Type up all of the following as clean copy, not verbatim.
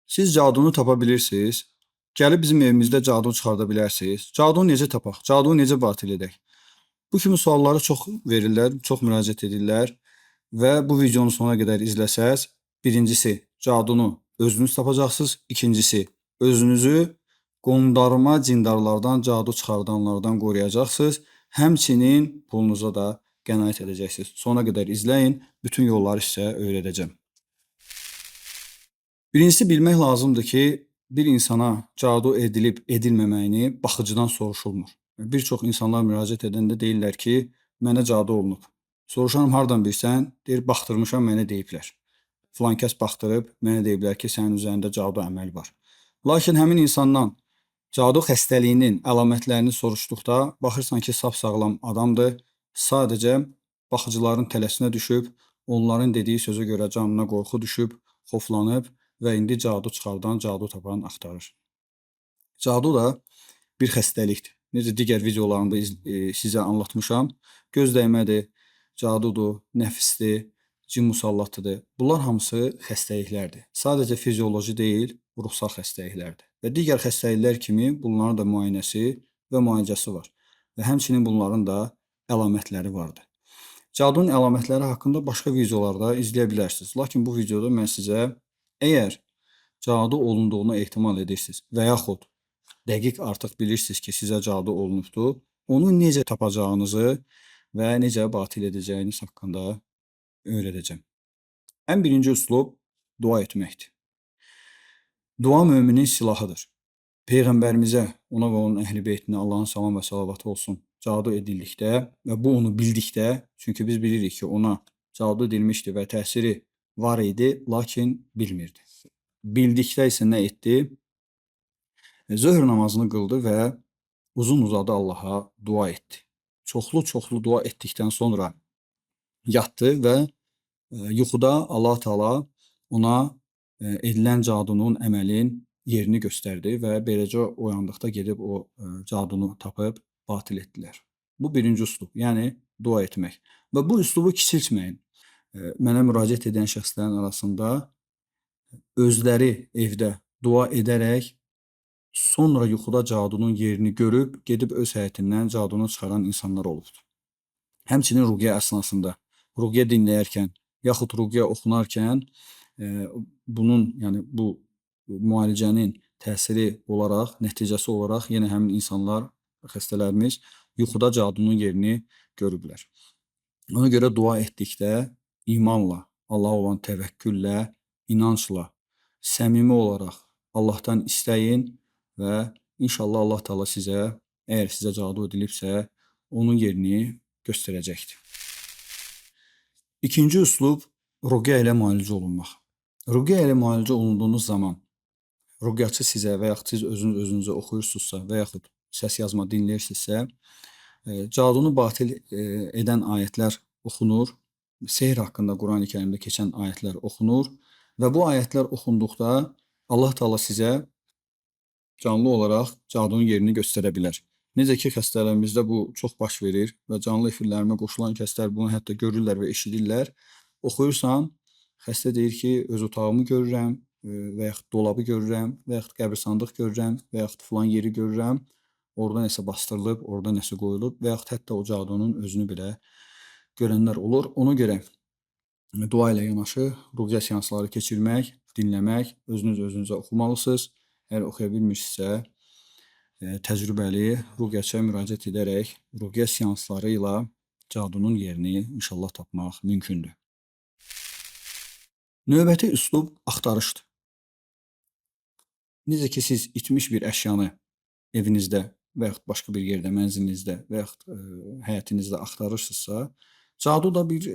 Siz cadunu tapa bilirsiniz. Gəlib bizim evimizdə cadu çıxarda bilərsiniz. Cadunu necə tapaq? Cadunu necə batil edək? Bu kimi sualları çox verirlər, çox müraciət edirlər və bu videonu sona qədər izləsəz, birincisi cadunu özünüz tapacaqsınız, ikincisi özünüzü qondarma cindarlardan, cadu çıxardanlardan qoruyacaqsınız. Həmçinin pulunuza da qənaət edəcəksiniz. Sona qədər izləyin, bütün yolları sizə öyrədəcəm. Birincisi bilmək lazımdır ki, bir insana cadu edilib edilməməyini baxıcıdan soruşulmur. Bir çox insanlar müraciət edəndə deyirlər ki, mənə cadu olunub. Soruşuram hardan bilirsən? Deyir baxdırmışam, mənə deyiblər. Filan kəs baxdırıb, mənə deyiblər ki, sənin üzərində cadu əməli var. Lakin həmin insandan cadu xəstəliyinin əlamətlərini soruşduqda baxırsan ki, sap-sağlam adamdır. Sadəcə baxıcıların tələsinə düşüb, onların dediyi sözə görə canına qorxu düşüb, xoflanıb və indi cadu çıxardan, cadu tapan axtarır. Cadu da bir xəstəlikdir. Necə digər videolarımda sizə anlatmışam. Göz dəymədir, cadudur, nəfisdir, cin musallatıdır. Bunlar hamısı xəstəliklərdir. Sadəcə fizioloji deyil, ruhsal xəstəliklərdir. Və digər xəstəliklər kimi bunların da müayinəsi və müalicəsi var. Və həmçinin bunların da əlamətləri vardır. Cadunun əlamətləri haqqında başqa videolarda izləyə bilərsiniz. Lakin bu videoda mən sizə əgər cadu olunduğunu ehtimal edirsiniz və yaxud dəqiq artıq bilirsiniz ki, sizə cadu olunubdur, onu necə tapacağınızı və necə batil edəcəyiniz haqqında öyrədəcəm. Ən birinci üslub dua etməkdir. Dua müminin silahıdır. Peyğəmbərimizə, ona və onun əhl-i beytinə Allahın salam və salavatı olsun, cadu edildikdə və bu onu bildikdə, çünki biz bilirik ki, ona cadu edilmişdi və təsiri var idi, lakin bilmirdi. Bildikdə isə nə etdi? Zöhr namazını qıldı və uzun-uzadı Allaha dua etdi. Çoxlu-çoxlu dua etdikdən sonra yatdı və yuxuda Allah Taala ona edilən cadunun, əməlin yerini göstərdi və beləcə oyandıqda gedib o cadunu tapıb batil etdilər. Bu birinci üslub, yəni dua etmək. Və bu üslubu kiçiltməyin. Mənə müraciət edən şəxslərin arasında özləri evdə dua edərək sonra yuxuda cadunun yerini görüb, gedib öz həyətindən cadunu çıxaran insanlar olubdur. Həmçinin ruqyə əsnasında, ruqyə dinləyərkən, yaxud ruqyə oxunarkən bunun, yəni bu müalicənin təsiri olaraq, nəticəsi olaraq yenə həmin insanlar, xəstələrimiz yuxuda cadunun yerini görüblər. Ona görə dua etdikdə imanla, Allaha olan təvəkküllə, inancla, səmimi olaraq Allahdan istəyin və inşallah Allah Taala sizə, əgər sizə cadu edilibsə, onun yerini göstərəcəkdir. İkinci üslub ruqyə ilə müalicə olunmaq. Ruqyə ilə müalicə olunduğunuz zaman ruqyaçı sizə və yaxud siz özünüzə oxuyursunuzsa və yaxud səs yazma dinləyirsinizsə, cadunu batil edən ayətlər oxunur, sehr haqqında Qurani-Kərimdə keçən ayətlər oxunur və bu ayətlər oxunduqda Allah Taala sizə canlı olaraq cadunun yerini göstərə bilər. Necə ki, xəstələrimizdə bu çox baş verir və canlı efirlərimə qoşulan kəslər bunu hətta görürlər və eşidirlər. Oxuyursan, xəstə deyir ki, öz otağımı görürəm və yaxud dolabı görürəm və yaxud qəbirstandıq görürəm və yaxud filan yeri görürəm. Orada nəsə bastırılıb, orada nəsə qoyulub və yaxud hətta o cadunun özünü belə görənlər olur. Ona görə dua ilə yanaşı ruqyə seansları keçirmək, dinləmək, özünüzə oxumalısınız. Əgər oxuya bilmirsinizsə, təcrübəli ruqyəçiyə müraciət edərək ruqyə seansları ilə cadunun yerini inşallah tapmaq mümkündür. Növbəti üslub axtarışdır. Necə ki, siz itmiş bir əşyanı evinizdə və yaxud başqa bir yerdə, mənzilinizdə və yaxud həyətinizdə axtarırsınızsa, cadu da bir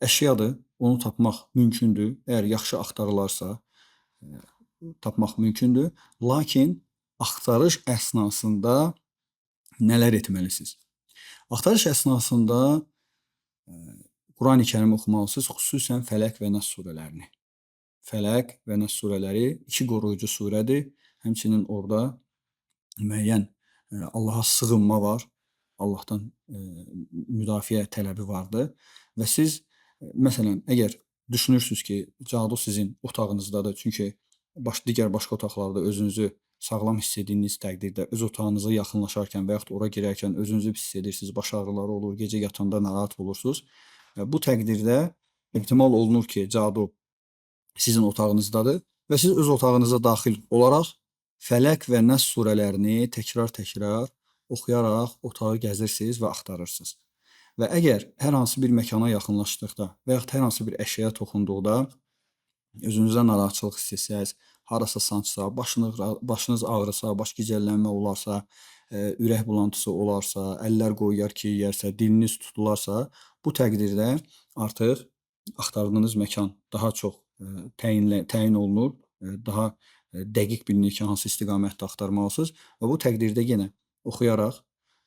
əşyadır, onu tapmaq mümkündür. Əgər yaxşı axtarılarsa, tapmaq mümkündür. Lakin axtarış əsnasında nələr etməlisiniz? Axtarış əsnasında Qurani-Kərimi oxumalısınız, xüsusən Fələq və Nəs surələrini. Fələq və Nəs surələri 2 qoruyucu surədir. Həmçinin orada müəyyən Allaha sığınma var. Allahdan müdafiə tələbi vardır. Və siz, məsələn, əgər düşünürsünüz ki, cadu sizin otağınızdadır, çünki digər başqa otaqlarda özünüzü sağlam hiss etdiyiniz təqdirdə öz otağınıza yaxınlaşarkən və yaxud ora girərkən özünüzü pis hiss edirsiniz, baş ağrıları olur, gecə yatanda narahat olursunuz. Bu təqdirdə ehtimal olunur ki, cadu sizin otağınızdadır və siz öz otağınıza daxil olaraq Fələq və Nəs surələrini təkrar-təkrar oxuyaraq otağı gəzirsiniz və axtarırsınız. Və əgər hər hansı bir məkana yaxınlaşdıqda və yaxud hər hansı bir əşyaya toxunduqda özünüzdə narahatçılıq hiss etsəz, harasa sancsa, başınız ağrısa, baş gicəllənmə olarsa, ürək bulantısı olarsa, əllər qoyuyar ki, yeyərsə, diliniz tutularsa, bu təqdirdə artıq axtardığınız məkan daha çox təyin olunur, daha dəqiq bilinir ki, hansı istiqamətdə axtarmalısınız və bu təqdirdə yenə oxuyaraq,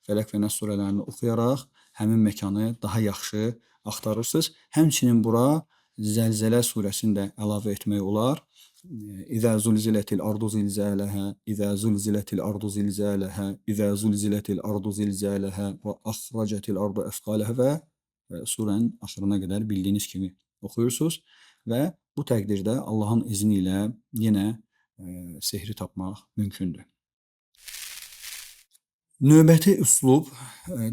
Fələq və Nəs surələrini oxuyaraq həmin məkanı daha yaxşı axtarırsınız. Həmçinin bura Zəlzələ surəsini də əlavə etmək olar. İzə zulzilətil ardu zilzələhə, İzə zulzilətil ardu zilzələhə, İzə zulzilətil ardu zilzələhə və əxrəcətil ardu əsqaləhə və surənin axırına qədər bildiyiniz kimi oxuyursunuz və bu təqdirdə Allahın izni ilə yenə sehri tapmaq mümkündür. Növbəti üslub,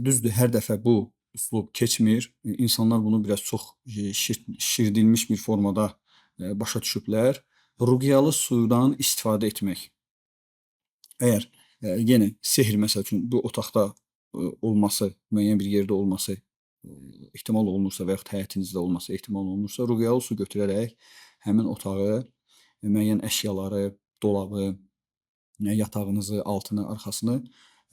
düzdür, hər dəfə bu üslub keçmir. İnsanlar bunu biraz çox şişirdilmiş bir formada başa düşüblər. Ruqyalı sudan istifadə etmək. Əgər yenə sehr məsəl üçün bu otaqda olması, müəyyən bir yerdə olması ehtimal olunursa və yaxud həyətinizdə olması ehtimal olunursa, ruqyalı su götürərək həmin otağı, müəyyən əşyaları, dolabı, yatağınızı, altını, arxasını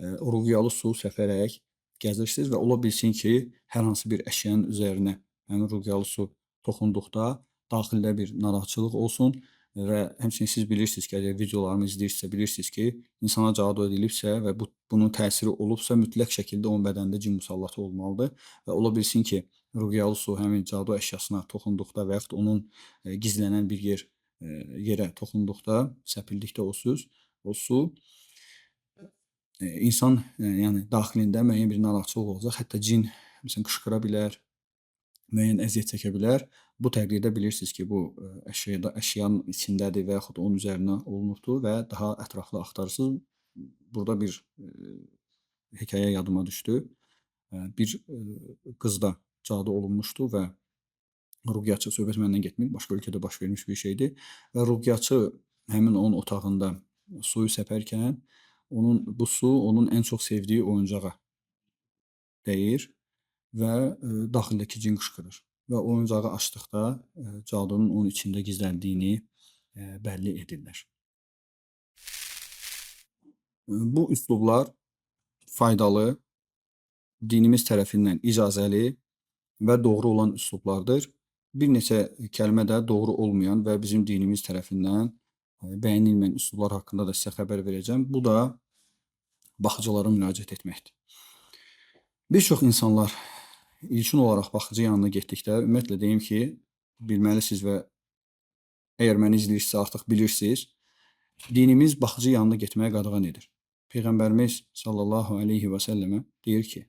ruqyalı su səpərək gəzirsiniz və ola bilsin ki, hər hansı bir əşyanın üzərinə həmin ruqyalı su toxunduqda daxildə bir narahatçılıq olsun və həmçinin siz bilirsiniz ki, əgər videolarımı izləyirsinizsə, bilirsiniz ki, insana cadu edilibsə və bunun təsiri olubsa, mütləq şəkildə onun bədənində cin musallatı olmalıdır və ola bilsin ki, ruqyalı su həmin cadu əşyasına toxunduqda və yaxud onun gizlənən bir yerə toxunduqda, səpildikdə o su insan yəni daxilində müəyyən bir narahatçılıq olacaq. Hətta cin məsələn qışqıra bilər, müəyyən əziyyət çəkə bilər. Bu təqdirdə bilirsiniz ki, bu əşyanın içindədir və yaxud onun üzərinə olunubdur və daha ətraflı axtarırsınız. Burada bir hekayə yadıma düşdü. Bir qızda cadu olunmuşdu və ruqyatçı, söhbət məndən getmir, başqa ölkədə baş vermiş bir şeydir və ruqyatçı həmin onun otağında suyu səpərkən bu su onun ən çox sevdiyi oyuncağa dəyir və daxildəki cin qışqırır və oyuncağı açdıqda cadunun onun içində gizləndiyini bəlli edirlər. Bu üslublar faydalı, dinimiz tərəfindən icazəli və doğru olan üslublardır. Bir neçə kəlmə də doğru olmayan və bizim dinimiz tərəfindən bəyənilməyən üslublar haqqında da sizə xəbər verəcəm. Bu da baxıcılara müraciət etməkdir. Bir çox insanlar ilkin olaraq baxıcı yanına getdikdə, ümumiyyətlə deyim ki, bilməlisiniz və əgər məni izləyirsinizsə artıq bilirsiniz, dinimiz baxıcı yanına getməyə qadağan edir. Peyğəmbərimiz sallallahu aleyhi və səlləmə deyir ki,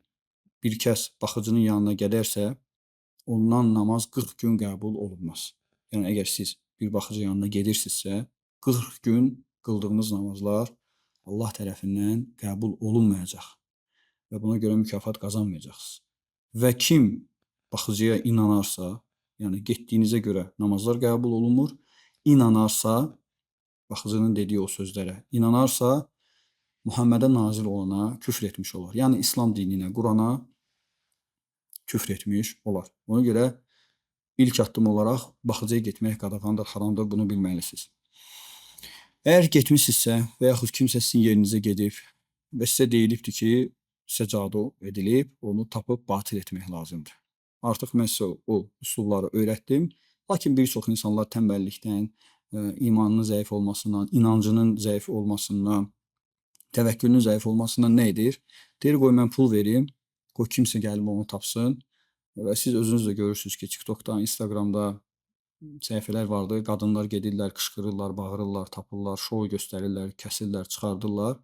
bir kəs baxıcının yanına gedərsə, ondan namaz 40 gün qəbul olunmaz. Yəni, əgər siz bir baxıcı yanına gedirsinizsə, 40 gün qıldığınız namazlar Allah tərəfindən qəbul olunmayacaq və buna görə mükafat qazanmayacaqsınız. Və kim baxıcıya inanarsa, yəni getdiyinizə görə namazlar qəbul olunmur, inanarsa, baxıcının dediyi o sözlərə inanarsa, Muhammədə nazil olana küfr etmiş olar. Yəni, İslam dininə, Qurana küfr etmiş olar. Ona görə ilk addım olaraq baxıcıya getmək qadağandır, haramdır, bunu bilməlisiniz. Əgər getmişsinizsə və yaxud kimsə sizin yerinizə gedib və sizə deyilibdir ki, sizə cadu edilib, onu tapıb batil etmək lazımdır. Artıq mən sizə o üslubları öyrətdim. Lakin bir çox insanlar tənbəllikdən, imanının zəif olmasından, inancının zəif olmasından, təvəkkülünün zəif olmasından nə edir? Deyir, qoy mən pul verim, qoy kimsə gəlib onu tapsın və siz özünüz də görürsünüz ki, TikTokda, Instagramda səhifələr vardır, qadınlar gedirlər, qışqırırlar, bağırırlar, tapırlar, şou göstərirlər, kəsirlər, çıxardırlar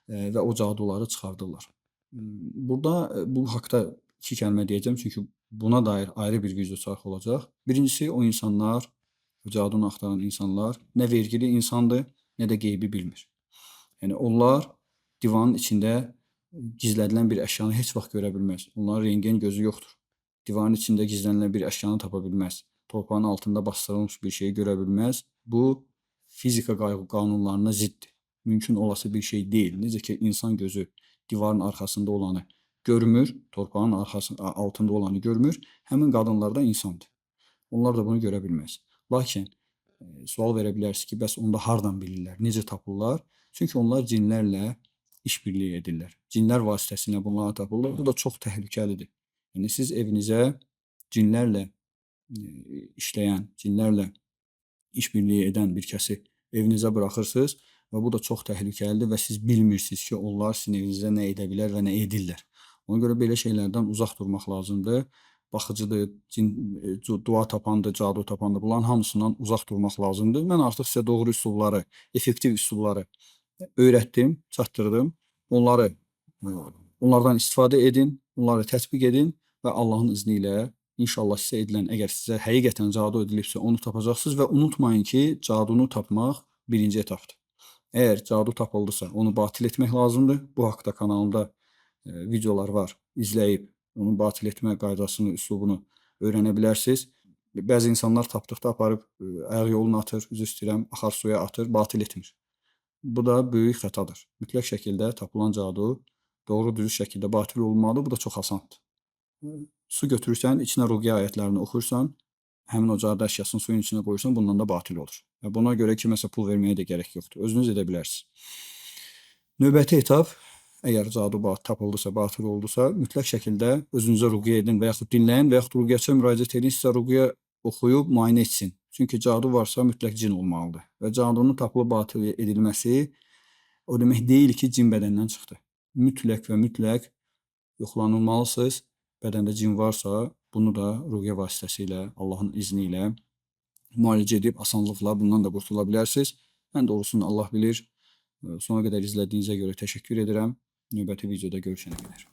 və o caduları çıxardırlar. Burada bu haqda 2 kəlmə deyəcəm, çünki buna dair ayrı bir video çarx olacaq. Birincisi, o insanlar Cadunu axtaran insanlar nə vergili insandır, nə də qeybi bilmir. Yəni onlar divanın içində gizlədilən bir əşyanı heç vaxt görə bilməz. Onların rentgen gözü yoxdur. Divarın içində gizlənilən bir əşyanı tapa bilməz. Torpağın altında basdırılmış bir şeyi görə bilməz. Bu fizika qanunlarına ziddir. Mümkün olası bir şey deyil. Necə ki insan gözü divarın arxasında olanı görmür, torpağın altında olanı görmür, həmin qadınlar da insandır. Onlar da bunu görə bilməz. Lakin sual verə bilərsiniz ki, bəs onda hardan bilirlər? Necə tapırlar? Çünki onlar cinlərlə işbirliyi edirlər. Cinlər vasitəsilə bunları tapırlar. Bu da çox təhlükəlidir. Yəni siz evinizə cinlərlə işləyən, cinlərlə işbirliyi edən bir kəsi evinizə buraxırsınız və bu da çox təhlükəlidir və siz bilmirsiniz ki, onlar sizin evinizdə nə edə bilər və nə edirlər. Ona görə belə şeylərdən uzaq durmaq lazımdır. Baxıcıdır, dua tapandır, cadu tapandır. Bunların hamısından uzaq durmaq lazımdır. Mən artıq sizə doğru üsulları, effektiv üsulları öyrətdim, çatdırdım. Onlardan istifadə edin, onları tətbiq edin və Allahın izni ilə İnşallah sizə edilən, əgər sizə həqiqətən cadu edilibsə, onu tapacaqsınız və unutmayın ki, cadunu tapmaq birinci etapdır. Əgər cadu tapıldısa, onu batil etmək lazımdır. Bu haqda kanalımda videolar var. İzləyib onu batil etmə qaydasını, üslubunu öyrənə bilərsiniz. Bəzi insanlar tapdıqda aparıb ayaq yoluna atır, üzr istəyirəm, axar suya atır, batil etmir. Bu da böyük xətadır. Mütləq şəkildə tapılan cadu doğru düzgün şəkildə batil olunmalıdır. Bu da çox asandır. Su götürürsən, içinə ruqiyyə ayətlərini oxuyursan, həmin o cadu əşyasını suyun içinə qoyursan, bundan da batil olur. Və buna görə kiməsə pul verməyə də gərək yoxdur. Özünüz edə bilərsiniz. Növbəti etap, əgər cadu tapıldısa, batil oldusa, mütləq şəkildə özünüzə ruqiyyə edin və yaxud dinləyin və yaxud ruqiyyəçiyə müraciət edin, sizə ruqiyyə oxuyub müayinə etsin. Çünki cadu varsa mütləq cin olmalıdır. Və cadunun tapılıb batil edilməsi o demək deyil ki, cin bədəndən çıxdı. Mütləq və mütləq yoxlanılmalısınız. Bədəndə cin varsa, bunu da ruqiyyə vasitəsilə, Allahın izni ilə müalicə edib asanlıqla bundan da qurtula bilərsiniz. Ən doğrusunu Allah bilir. Sona qədər izlədiyinizə görə təşəkkür edirəm. Növbəti videoda görüşənə qədər.